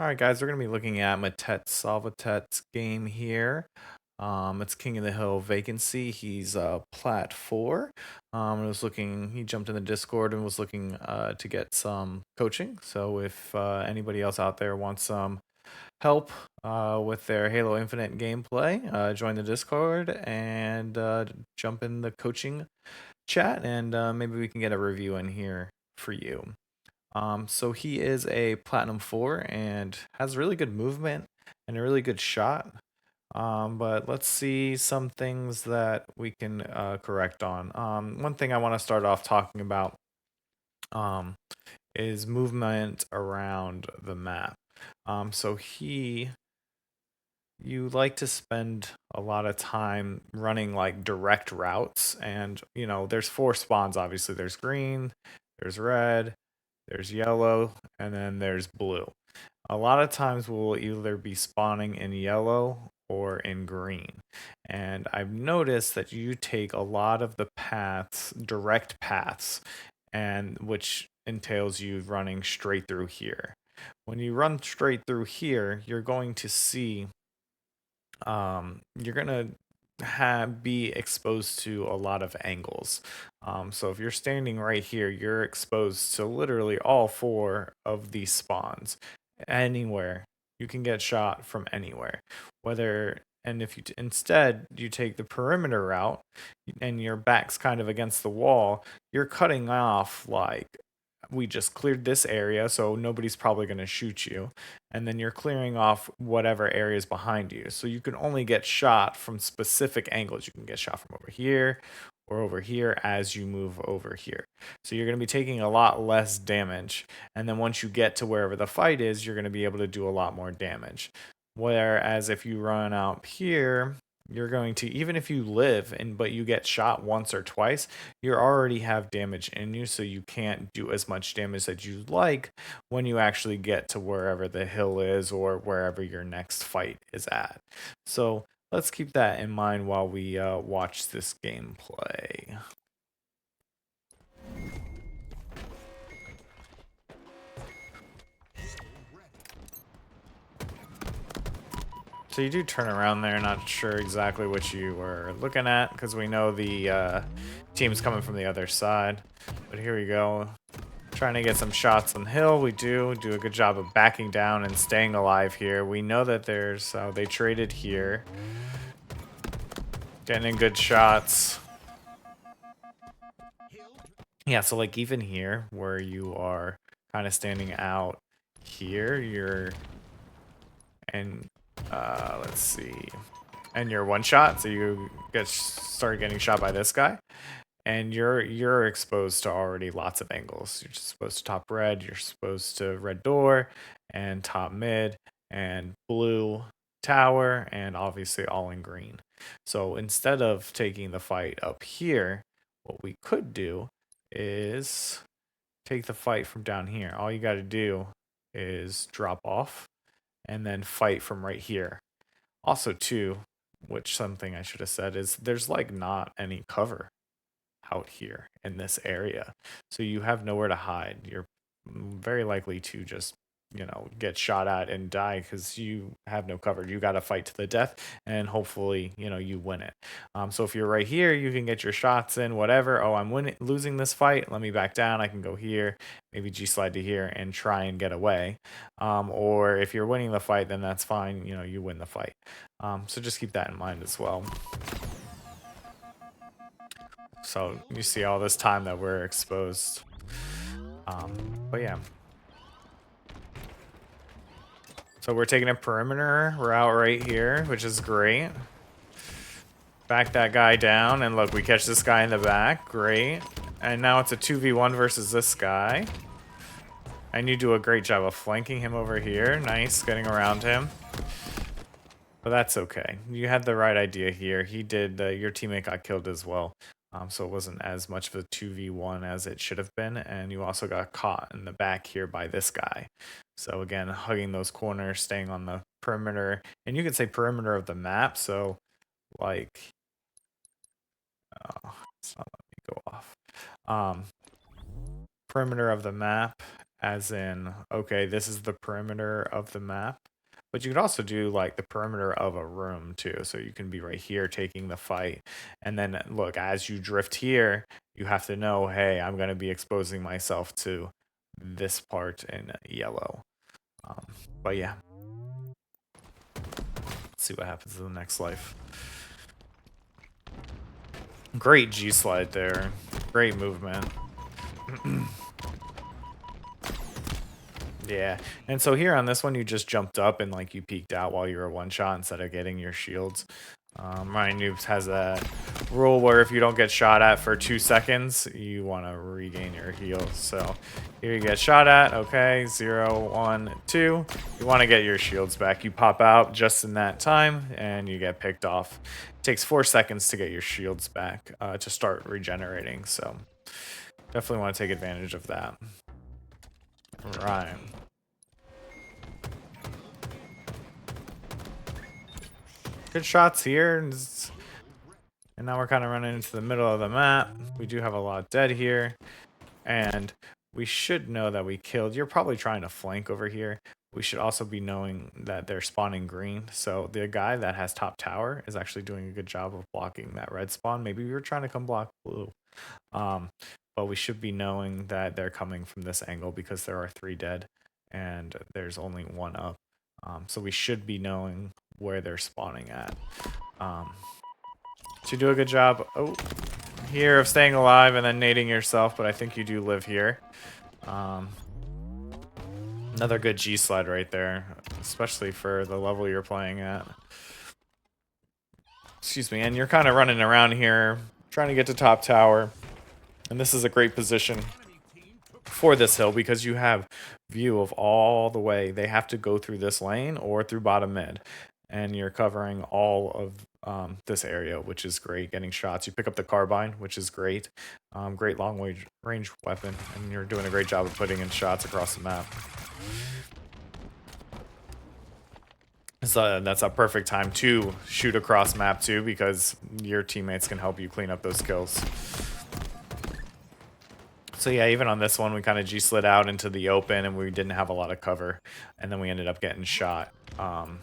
Alright guys, we're going to be looking at Matetsalvet's game here. It's King of the Hill Vacancy. He's Plat 4. He jumped in the Discord and was looking to get some coaching. So if anybody else out there wants some help with their Halo Infinite gameplay, join the Discord and jump in the coaching chat, and maybe we can get a review in here for you. So he is a Platinum 4 and has really good movement and a really good shot. But let's see some things that we can correct on. One thing I want to start off talking about um, is movement around the map. You like to spend a lot of time running like direct routes, and there's four spawns. Obviously, there's green, there's red, there's yellow, and then there's blue. A lot of times we'll either be spawning in yellow or in green. And I've noticed that you take a lot of the paths, direct paths, and which entails you running straight through here. When you run straight through here, you're going to see you're gonna be exposed to a lot of angles. So if you're standing right here, you're exposed to literally all four of these spawns. Anywhere you can get shot from anywhere. Whether and if instead you take the perimeter route and your back's kind of against the wall, you're cutting off like we just cleared this area, so nobody's probably going to shoot you. And then you're clearing off whatever areas behind you. So you can only get shot from specific angles. You can get shot from over here or over here as you move over here. So you're going to be taking a lot less damage. And then once you get to wherever the fight is, you're going to be able to do a lot more damage. Whereas if you run out here, you're going to, even if you live and but you get shot once or twice, you already have damage in you, so you can't do as much damage as you'd like when you actually get to wherever the hill is or wherever your next fight is at. So let's keep that in mind while we watch this gameplay. So you do turn around there, not sure exactly what you were looking at, because we know the team's coming from the other side. But here we go. Trying to get some shots on the hill. We do a good job of backing down and staying alive here. We know that there's, they traded here. Getting in good shots. Yeah, so like even here, where you are kind of standing out here, and let's see, and you're one shot, so you start getting shot by this guy, and you're exposed to already lots of angles. You're just supposed to top red, you're supposed to red door, and top mid, and blue tower, and obviously all in green. So instead of taking the fight up here, what we could do is take the fight from down here. All you got to do is drop off and then fight from right here. Also, too, which something I should have said is there's like not any cover out here in this area. So you have nowhere to hide. You're very likely to just, get shot at and die because you have no cover. You got to fight to the death, and hopefully, you win it. So if you're right here, you can get your shots in, whatever. Oh, I'm losing this fight. Let me back down. I can go here, maybe G slide to here and try and get away. Or if you're winning the fight, then that's fine. You win the fight. So just keep that in mind as well. So you see all this time that we're exposed. But yeah. So we're taking a perimeter route right here, which is great. Back that guy down, and look, we catch this guy in the back. Great. And now it's a 2v1 versus this guy. And you do a great job of flanking him over here. Nice, getting around him. But that's okay. You had the right idea here. He did, your teammate got killed as well. So it wasn't as much of a 2v1 as it should have been. And you also got caught in the back here by this guy. So again, hugging those corners, staying on the perimeter. And you could say perimeter of the map. So like, it's not letting me go off. Perimeter of the map as in, okay, this is the perimeter of the map. But you could also do like the perimeter of a room too. So you can be right here taking the fight. And then look, as you drift here, you have to know, hey, I'm going to be exposing myself to this part in yellow. Um, but yeah, let's see what happens in the next life. Great G slide there. Great movement. Yeah, and so here on this one, you just jumped up and like you peeked out while you were one shot instead of getting your shields. Ryan Noobs has a rule where if you don't get shot at for 2 seconds, you want to regain your heals. So here you get shot at, okay, 0, 1, 2. You want to get your shields back. You pop out just in that time and you get picked off. It takes 4 seconds to get your shields back to start regenerating. So definitely want to take advantage of that. Right. Good shots here. And now we're kind of running into the middle of the map. We do have a lot dead here. And we should know that we killed. You're probably trying to flank over here. We should also be knowing that they're spawning green. So the guy that has top tower is actually doing a good job of blocking that red spawn. Maybe we were trying to come block blue. But we should be knowing that they're coming from this angle because there are 3 dead and there's only 1 up. So we should be knowing where they're spawning at. To do a good job here of staying alive and then nading yourself, but I think you do live here. Another good G slide right there, especially for the level you're playing at. Excuse me, and you're kind of running around here trying to get to top tower. And this is a great position for this hill because you have view of all the way. They have to go through this lane or through bottom mid. And you're covering all of this area, which is great. Getting shots. You pick up the carbine, which is great. Great long range weapon. And you're doing a great job of putting in shots across the map. So that's a perfect time to shoot across map too because your teammates can help you clean up those kills. So yeah, even on this one, we kind of G-slid out into the open and we didn't have a lot of cover. And then we ended up getting shot from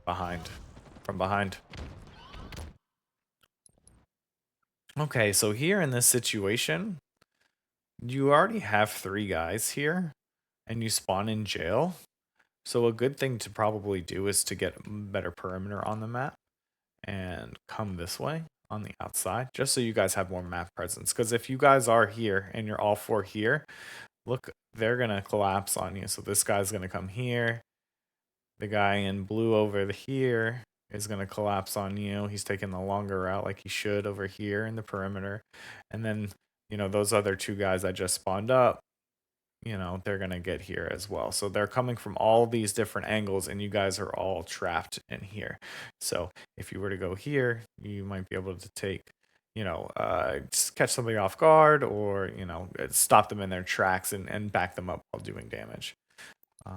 behind. Okay, so here in this situation, you already have 3 guys here and you spawn in jail. So a good thing to probably do is to get better perimeter on the map and come this way on the outside, just so you guys have more map presence. Because if you guys are here and you're all 4 here, look, they're going to collapse on you. So this guy's going to come here. The guy in blue over here is going to collapse on you. He's taking the longer route like he should over here in the perimeter. And then, you know, those other 2 guys that just spawned up, you know, they're going to get here as well. So they're coming from all these different angles and you guys are all trapped in here. So if you were to go here, you might be able to take, you know, just catch somebody off guard or, you know, stop them in their tracks and back them up while doing damage.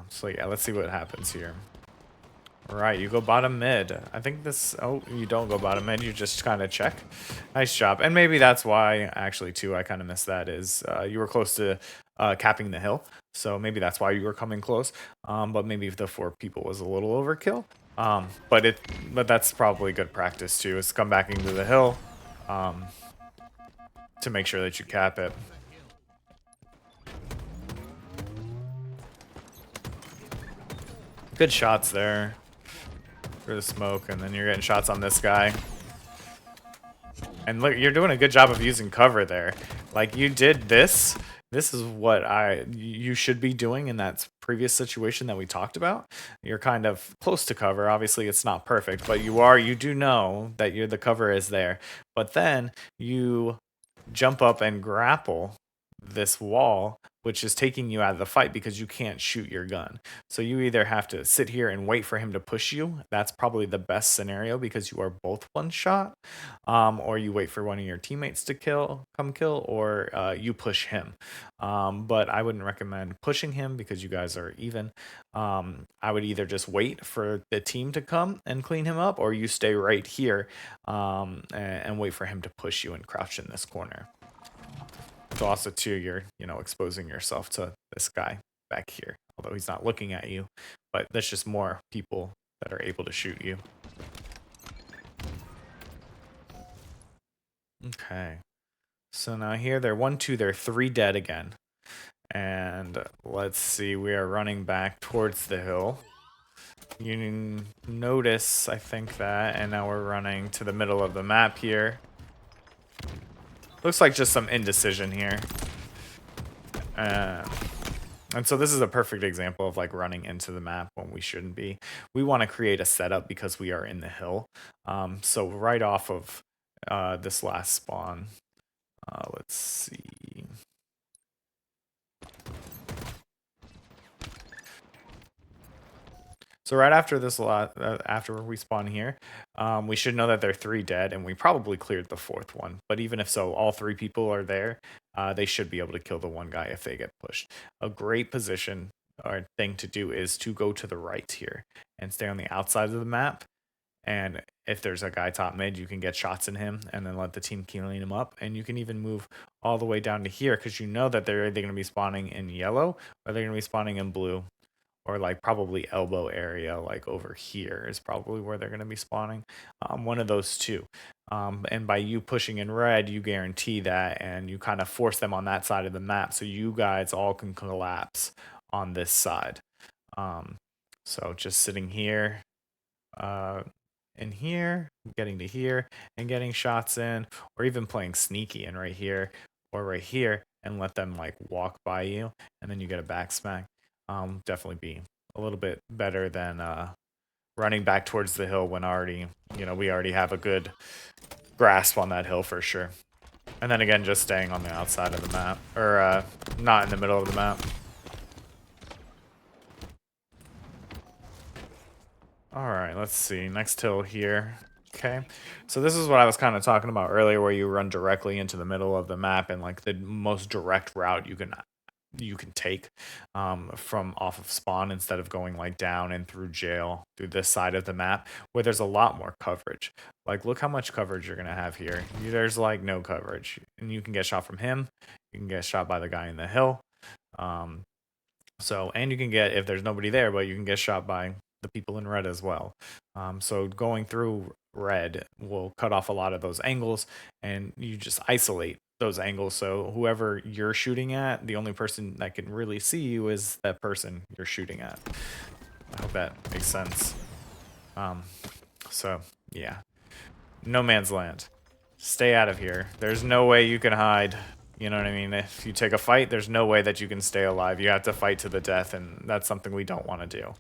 So yeah, let's see what happens here. Right, you go bottom mid. I think this... Oh, you don't go bottom mid. You just kind of check. Nice job. And maybe that's why, actually, too, I kind of missed that, is you were close to capping the hill. So maybe that's why you were coming close. But maybe if the 4 people was a little overkill. But that's probably good practice, too, is come back into the hill to make sure that you cap it. Good shots there. For the smoke, and then you're getting shots on this guy. And look, you're doing a good job of using cover there. Like, you did this. This is what you should be doing in that previous situation that we talked about. You're kind of close to cover. Obviously, it's not perfect, but you do know that the cover is there. But then you jump up and grapple this wall, which is taking you out of the fight because you can't shoot your gun. So you either have to sit here and wait for him to push you. That's probably the best scenario because you are both one shot. Or you wait for one of your teammates to come kill, or you push him. But I wouldn't recommend pushing him because you guys are even. I would either just wait for the team to come and clean him up, or you stay right here and wait for him to push you and crouch in this corner. So also too, you're exposing yourself to this guy back here, although he's not looking at you, but that's just more people that are able to shoot you. Okay. So now here they're 1, 2, they're 3 dead again. And let's see, we are running back towards the hill. You notice, I think that, and now we're running to the middle of the map here. Looks like just some indecision here. And so this is a perfect example of like running into the map when we shouldn't be. We want to create a setup because we are in the hill. So right off of this last spawn, let's see. So right after this lot, after we spawn here, we should know that there are 3 dead, and we probably cleared the 4th one. But even if so, all 3 people are there. They should be able to kill the one guy if they get pushed. A great position or thing to do is to go to the right here and stay on the outside of the map. And if there's a guy top mid, you can get shots in him and then let the team clean him up. And you can even move all the way down to here because you know that they're either going to be spawning in yellow or they're going to be spawning in blue. Or like probably elbow area, like over here is probably where they're going to be spawning. One of those two. And by you pushing in red, you guarantee that, and you kind of force them on that side of the map, so you guys all can collapse on this side. So just sitting here, in here, getting to here, and getting shots in, or even playing sneaky in right here or right here, and let them like walk by you, and then you get a back smack. Definitely be a little bit better than running back towards the hill when already, we already have a good grasp on that hill for sure. And then again, just staying on the outside of the map, or not in the middle of the map. All right, let's see. Next hill here. Okay, so this is what I was kind of talking about earlier, where you run directly into the middle of the map, and like the most direct route you can take from off of spawn, instead of going like down and through jail through this side of the map where there's a lot more coverage. Like, look how much coverage you're gonna have here. There's like no coverage, and you can get shot from him. You can get shot by the guy in the hill. And you can get, if there's nobody there, but you can get shot by the people in red as well. So going through red will cut off a lot of those angles, and you just isolate those angles. So whoever you're shooting at, the only person that can really see you is that person you're shooting at. I hope that makes sense. So yeah, no man's land. Stay out of here. There's no way you can hide. You know what I mean? If you take a fight, there's no way that you can stay alive. You have to fight to the death, and that's something we don't want to do.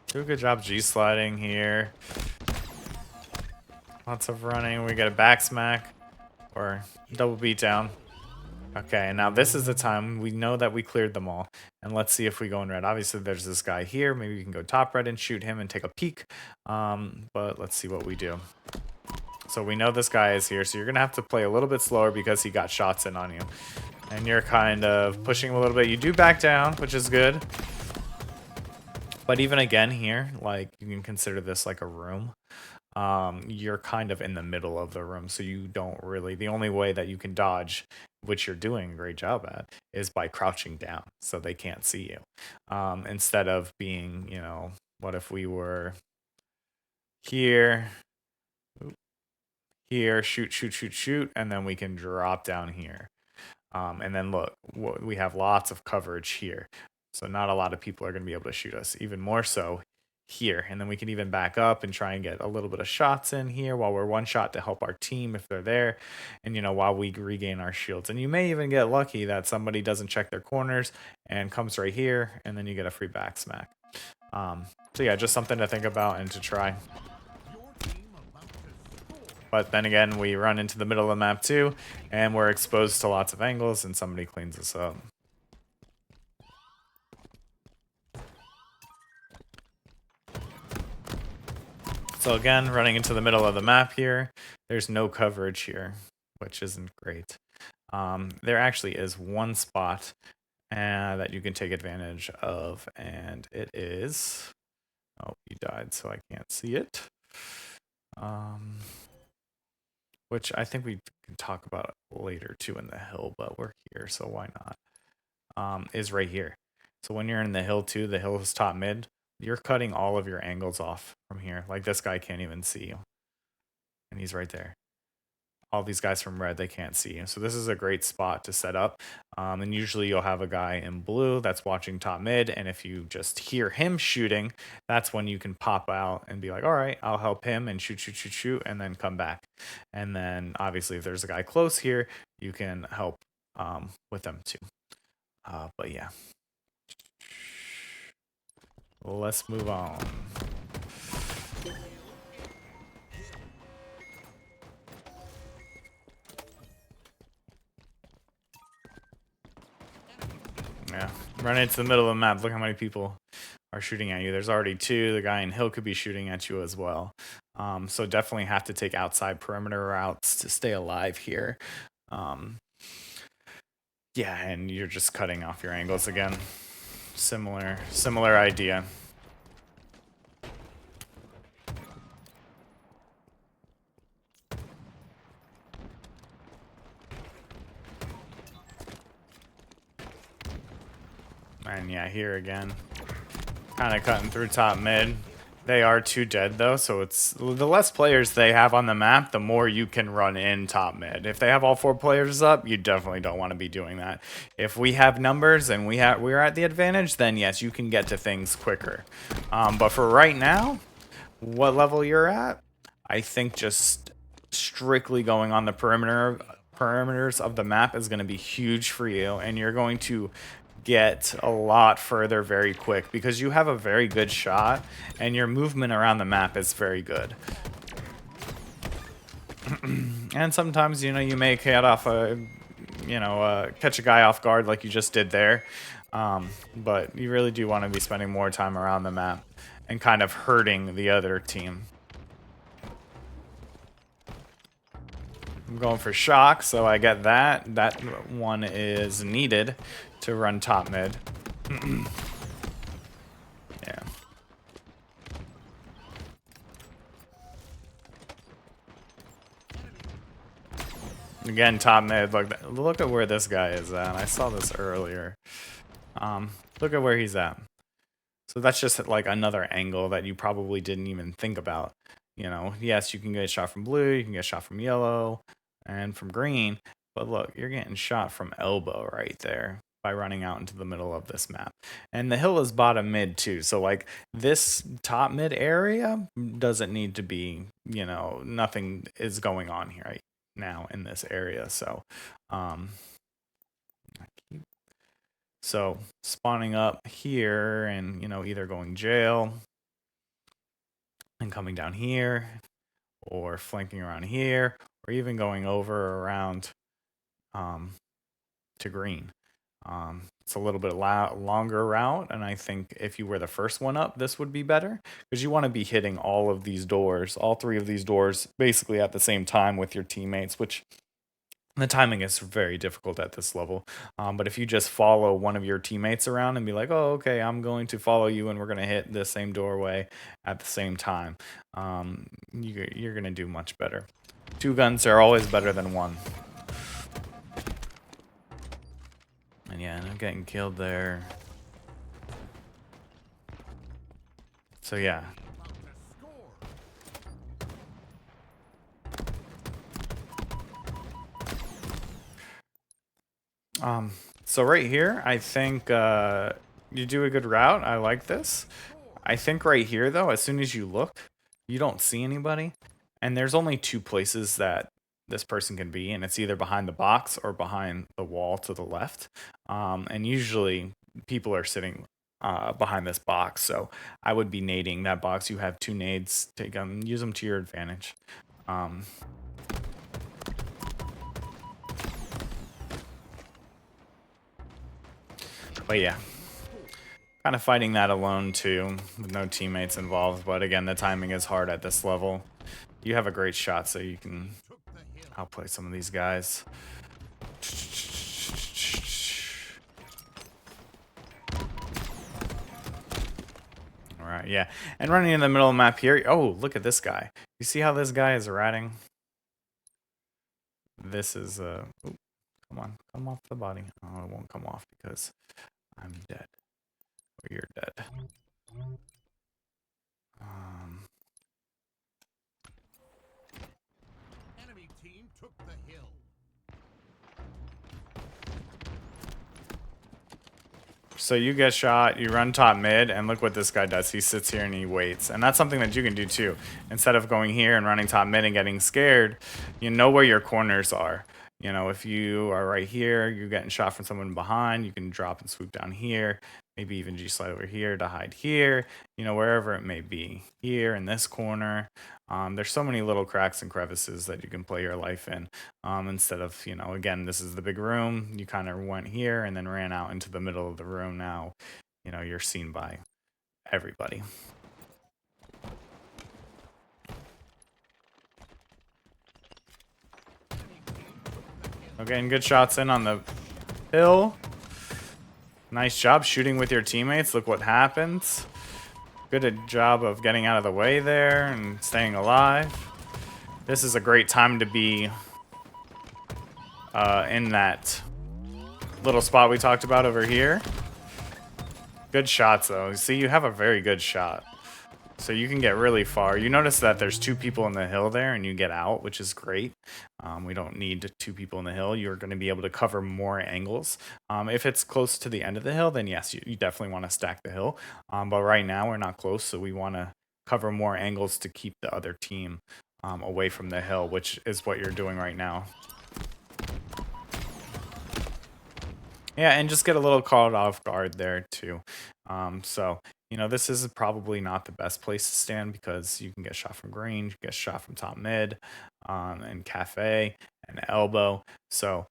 Do a good job G-sliding here. Lots of running. We get a back smack or double beat down. Okay, and now this is the time we know that we cleared them all. And let's see if we go in red. Obviously, there's this guy here. Maybe we can go top red and shoot him and take a peek. But let's see what we do. So we know this guy is here, so you're going to have to play a little bit slower because he got shots in on you. And you're kind of pushing him a little bit. You do back down, which is good. But even again here, like, you can consider this like a room. You're kind of in the middle of the room, so you don't really, the only way that you can dodge, which you're doing a great job at, is by crouching down so they can't see you. Instead of being, what if we were here, shoot, shoot, shoot, shoot, and then we can drop down here. And then look, we have lots of coverage here. So not a lot of people are going to be able to shoot us, even more so here. And then we can even back up and try and get a little bit of shots in here while we're one shot to help our team if they're there. And, while we regain our shields. And you may even get lucky that somebody doesn't check their corners and comes right here, and then you get a free back smack. So yeah, just something to think about and to try. But then again, we run into the middle of the map too, and we're exposed to lots of angles, and somebody cleans us up. So again, running into the middle of the map here, there's no coverage here, which isn't great. There actually is one spot that you can take advantage of, and it is... Oh, he died, so I can't see it. which I think we can talk about later too in the hill, but we're here, so why not? Is right here. So when you're in the hill too, the hill is top mid. You're cutting all of your angles off from here. Like this guy can't even see you, and he's right there. All these guys from red, they can't see you. So this is a great spot to set up. And usually you'll have a guy in blue that's watching top mid. And if you just hear him shooting, that's when you can pop out and be like, all right, I'll help him and shoot, shoot, shoot, shoot, and then come back. And then obviously if there's a guy close here, you can help with them too. But yeah, let's move on. Yeah, run into the middle of the map. Look how many people are shooting at you. There's already two. The guy in hill could be shooting at you as well. So definitely have to take outside perimeter routes to stay alive here. Yeah, and you're just cutting off your angles again. Similar idea. And yeah, here again, kind of cutting through top mid. They are too dead though, so it's the less players they have on the map, the more you can run in top mid. If they have all 4 players up, you definitely don't want to be doing that. If we have numbers and we're at the advantage, then yes, you can get to things quicker. But for right now, what level you're at, I think just strictly going on the perimeters of the map is going to be huge for you, and you're going to get a lot further very quick because you have a very good shot and your movement around the map is very good. And sometimes, you know, you may cut off catch a guy off guard like you just did there. But you really do want to be spending more time around the map and kind of hurting the other team. I'm going for shock, so I get that. That one is needed to run top mid. Yeah. Again, top mid. Look at where this guy is at. I saw this earlier. Look at where he's at. So that's just like another angle that you probably didn't even think about. You know, yes, you can get shot from blue, you can get shot from yellow, and from green. But look, you're getting shot from elbow right there by running out into the middle of this map. And the hill is bottom mid too. So like this top mid area doesn't need to be, you know, nothing is going on here right now in this area. So spawning up here and, you know, either going jail and coming down here or flanking around here or even going over around to green. It's a little bit longer route, and I think if you were the first one up, this would be better because you want to be hitting all of these doors, all 3 of these doors, basically at the same time with your teammates, which the timing is very difficult at this level. But if you just follow one of your teammates around and be like, oh, okay, I'm going to follow you and we're going to hit the same doorway at the same time, you're going to do much better. 2 guns are always better than 1. And yeah, I'm getting killed there. So yeah. So right here, I think you do a good route. I like this. I think right here, though, as soon as you look, you don't see anybody. And there's only 2 places that this person can be, and it's either behind the box or behind the wall to the left. And usually people are sitting behind this box, so I would be nading that box. You have 2 nades. Take them, use them to your advantage. But yeah, kind of fighting that alone too, with no teammates involved. But again, the timing is hard at this level. You have a great shot, so you can outplay some of these guys. All right, yeah. And running in the middle of the map here. Oh, look at this guy. You see how this guy is ratting? this is a... Come on, come off the body. Oh, it won't come off because I'm dead. Or you're dead. Enemy team took the hill. So you get shot, you run top mid, and look what this guy does. He sits here and he waits. And that's something that you can do too. Instead of going here and running top mid and getting scared, you know where your corners are. You know, if you are right here, you're getting shot from someone behind, you can drop and swoop down here. Maybe even G-slide over here to hide here. You know, wherever it may be. Here, in this corner. There's so many little cracks and crevices that you can play your life in. Instead of, you know, again, this is the big room. You kind of went here and then ran out into the middle of the room. Now, you know, you're seen by everybody. Okay, and good shots in on the hill. Nice job shooting with your teammates. Look what happens. Good job of getting out of the way there and staying alive. This is a great time to be in that little spot we talked about over here. Good shots, though. See, you have a very good shot. So you can get really far. You notice that there's 2 people in the hill there and you get out, which is great. We don't need 2 people in the hill. You're going to be able to cover more angles. If it's close to the end of the hill, then yes, you definitely want to stack the hill. But right now we're not close, so we want to cover more angles to keep the other team away from the hill, which is what you're doing right now. Yeah, and just get a little caught off guard there too. So, you know, this is probably not the best place to stand because you can get shot from green, get shot from top mid, and cafe and elbow. So,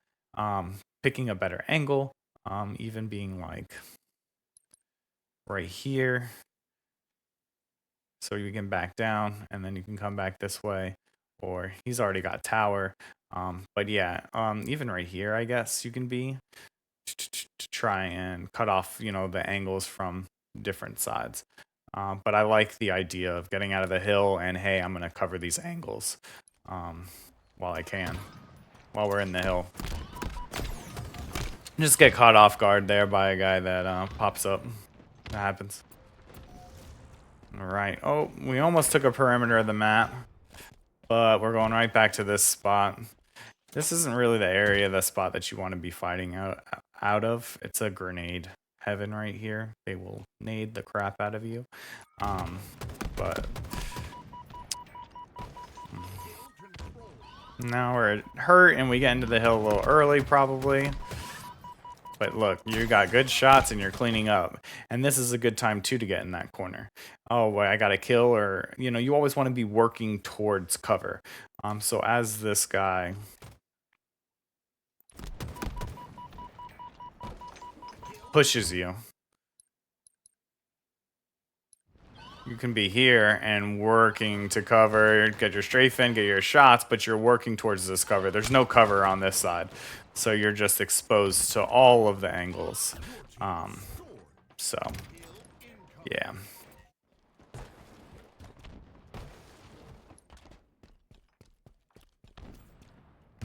picking a better angle, even being like right here. So you can back down and then you can come back this way, or he's already got tower. But yeah, even right here, I guess you can be to try and cut off, you know, the angles from different sides. But I like the idea of getting out of the hill and, hey, I'm going to cover these angles while I can, while we're in the hill. Just get caught off guard there by a guy that pops up. That happens. All right. Oh, we almost took a perimeter of the map, but we're going right back to this spot. This isn't really the area, the spot that you want to be fighting out of. It's a grenade heaven right here. They will nade the crap out of you. But now we're hurt and we get into the hill a little early probably. But look, you got good shots and you're cleaning up. And this is a good time too to get in that corner. Oh, well, I got a kill, or, you know, you always want to be working towards cover. So as this guy pushes you, you can be here and working to cover, get your strafe in, get your shots, but you're working towards this cover. There's no cover on this side, so you're just exposed to all of the angles. So, yeah.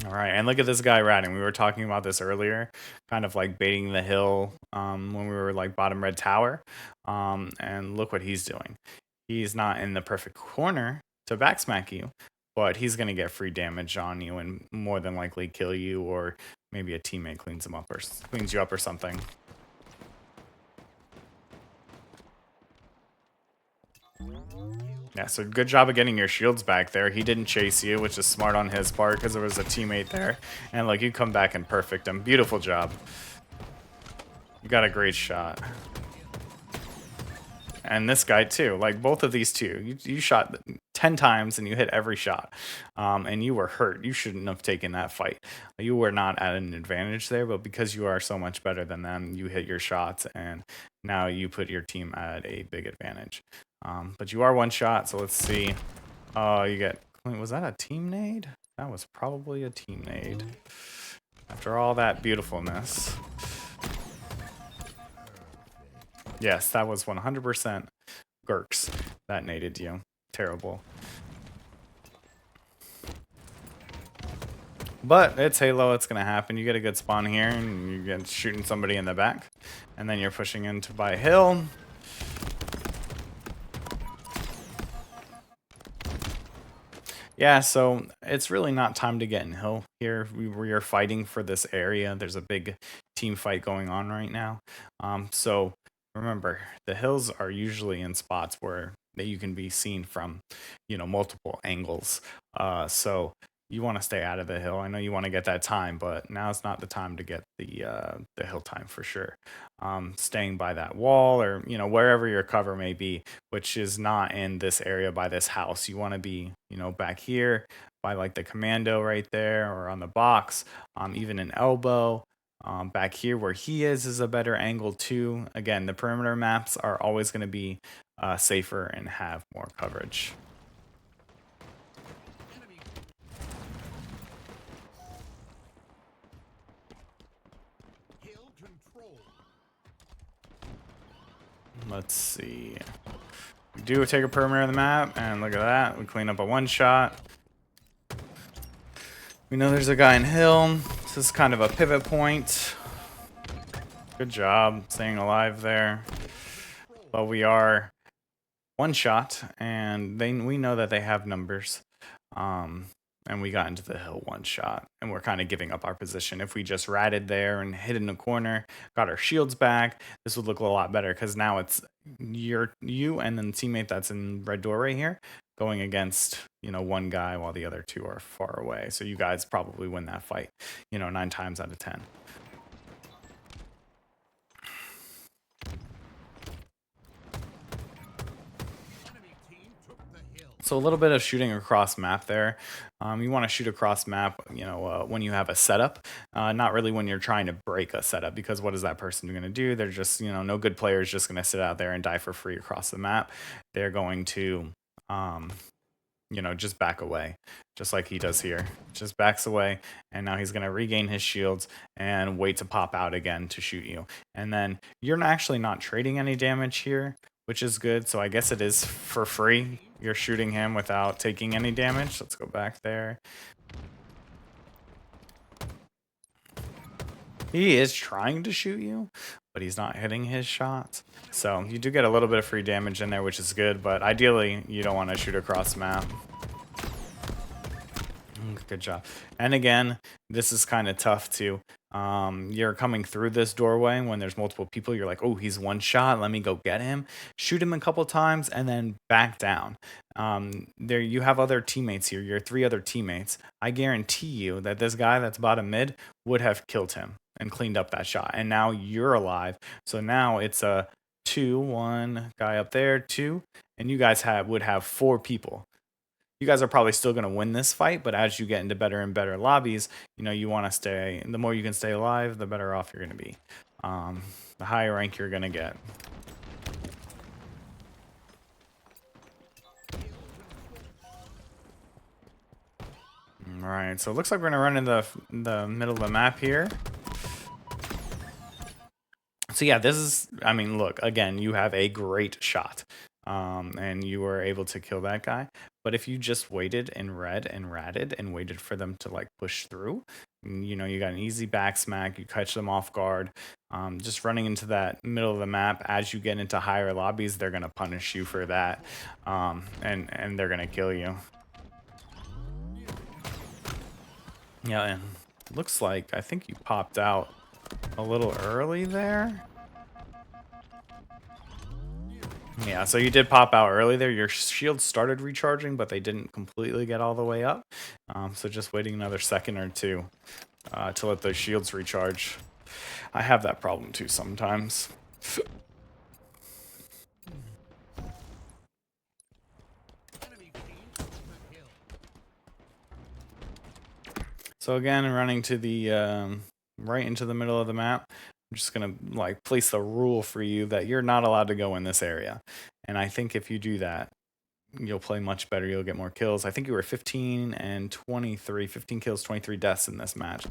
All right, and look at this guy ratting. We were talking about this earlier, kind of like baiting the hill when we were like bottom red tower. And look what he's doing. He's not in the perfect corner to backsmack you, but he's going to get free damage on you and more than likely kill you, or maybe a teammate cleans him up or cleans you up or something. Yeah, so good job of getting your shields back there. He didn't chase you, which is smart on his part because there was a teammate there. And look, you come back and perfect him. Beautiful job. You got a great shot. And this guy too, like both of these two. You shot 10 times and you hit every shot. And you were hurt. You shouldn't have taken that fight. You were not at an advantage there, but because you are so much better than them, you hit your shots and now you put your team at a big advantage. But you are one shot, so let's see. Oh, you get... Was that a team nade? That was probably a team nade. After all that beautifulness. Yes, that was 100% Gurks that naded you. Terrible. But it's Halo, it's gonna happen. You get a good spawn here, and you get shooting somebody in the back, and then you're pushing into by a hill. Yeah, so it's really not time to get in hill here. We are fighting for this area. There's a big team fight going on right now. So remember, the hills are usually in spots where that you can be seen from, multiple angles. So you want to stay out of the hill. I know you want to get that time, but now's not the time to get the hill time for sure. Staying by that wall or wherever your cover may be, which is not in this area by this house. You want to be back here by like the commando right there or on the box, even an elbow. Back here where he is a better angle too. Again, the perimeter maps are always going to be safer and have more coverage. Enemy hill control. Let's see. We do take a perimeter of the map, and look at that. We clean up a one shot. We know there's a guy in hill. This is kind of a pivot point. Good job staying alive there. But we are one shot, and we know that they have numbers. And we got into the hill one shot, and we're kind of giving up our position. If we just ratted there and hid in the corner, got our shields back, this would look a lot better because now it's you and then the teammate that's in red door right here going against one guy while the other two are far away. So you guys probably win that fight 9 times out of 10. Enemy team took the hill. So a little bit of shooting across map there. You want to shoot across map, when you have a setup, not really when you're trying to break a setup, because what is that person going to do? They're just, no good player is just going to sit out there and die for free across the map. They're going to, just back away, just like he does here. Just backs away, and now he's going to regain his shields and wait to pop out again to shoot you. And then you're actually not trading any damage here, which is good. So I guess it is for free. You're shooting him without taking any damage. Let's go back there. He is trying to shoot you, but he's not hitting his shots. So you do get a little bit of free damage in there, which is good, but ideally you don't want to shoot across map. Good job. And again, this is kind of tough too. You're coming through this doorway when there's multiple people. You're like, oh, he's one shot. Let me go get him. Shoot him a couple times and then back down. There you have other teammates here. Your 3 other teammates. I guarantee you that this guy that's bottom mid would have killed him and cleaned up that shot. And now you're alive. So now it's a 2-1 guy up there, 2, and you guys would have 4 people. You guys are probably still going to win this fight, but as you get into better and better lobbies, you want to stay. The more you can stay alive, the better off you're going to be. The higher rank you're going to get. All right, so it looks like we're going to run in the middle of the map here. So yeah, this is, look, again, you have a great shot. And you were able to kill that guy. But if you just waited and read and ratted and waited for them to like push through, you got an easy back smack. You catch them off guard. Just running into that middle of the map. As you get into higher lobbies, they're gonna punish you for that, and they're gonna kill you. Yeah, and looks like I think you popped out a little early there. Yeah, so you did pop out early there. Your shield started recharging, but they didn't completely get all the way up. So just waiting another second or two to let those shields recharge. I have that problem too sometimes. Enemy team took the hill. So again, running to the right into the middle of the map. I'm just gonna like place the rule for you that you're not allowed to go in this area. And I think if you do that, you'll play much better. You'll get more kills. I think you were 15 and 23, 15 kills, 23 deaths in this match.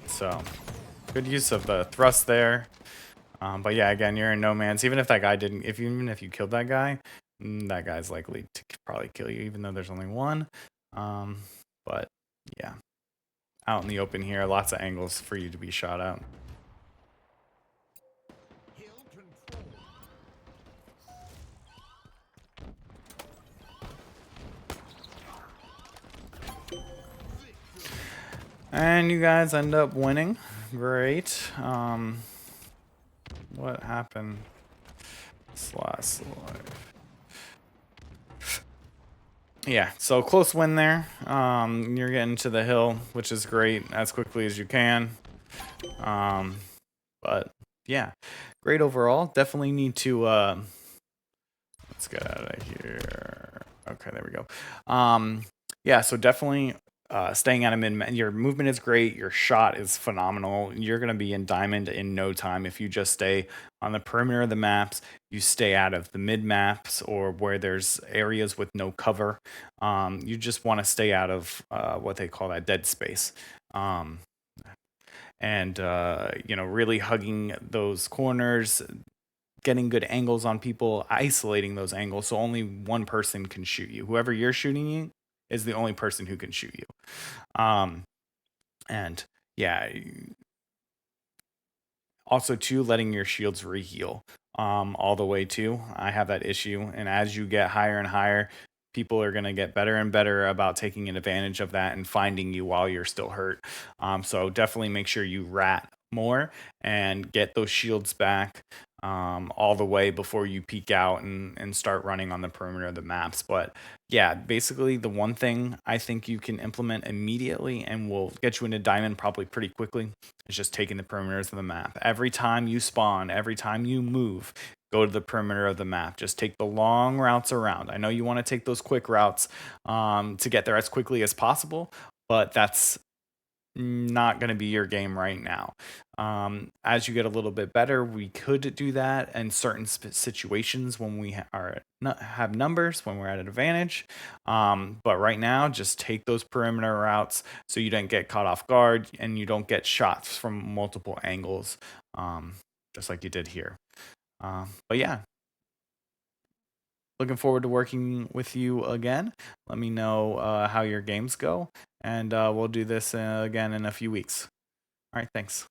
So good use of the thrust there. But yeah, again, you're in no man's. Even if that guy didn't, even if you killed that guy, that guy's likely to probably kill you, even though there's only one. But yeah. out in the open here. Lots of angles for you to be shot at. Hill control. Victory. And you guys end up winning. Great. What happened this last life? Yeah, so close win there. You're getting to the hill, which is great, as quickly as you can. But yeah, great overall. Definitely need to let's get out of here. Okay, there we go. Yeah, so definitely staying out of mid. Your movement is great. Your shot is phenomenal. You're gonna be in diamond in no time if you just stay on the perimeter of the maps. You stay out of the mid maps or where there's areas with no cover. You just want to stay out of what they call that dead space. And really hugging those corners, getting good angles on people, isolating those angles so only one person can shoot you. Whoever you're shooting you is the only person who can shoot you. And yeah, also too, letting your shields reheal all the way too. I have that issue, and as you get higher and higher, people are going to get better and better about taking advantage of that and finding you while you're still hurt. So definitely make sure you rat more and get those shields back all the way before you peek out and start running on the perimeter of the maps. But yeah, basically the one thing I think you can implement immediately and will get you into diamond probably pretty quickly is just taking the perimeters of the map. Every time you spawn, every time you move, go to the perimeter of the map. Just take the long routes around. I know you want to take those quick routes to get there as quickly as possible, but that's not going to be your game right now. As you get a little bit better, we could do that in certain situations when we have numbers, when we're at an advantage. But right now, just take those perimeter routes so you don't get caught off guard and you don't get shots from multiple angles, just like you did here. But yeah, looking forward to working with you again. Let me know how your games go, and we'll do this again in a few weeks. All right, thanks.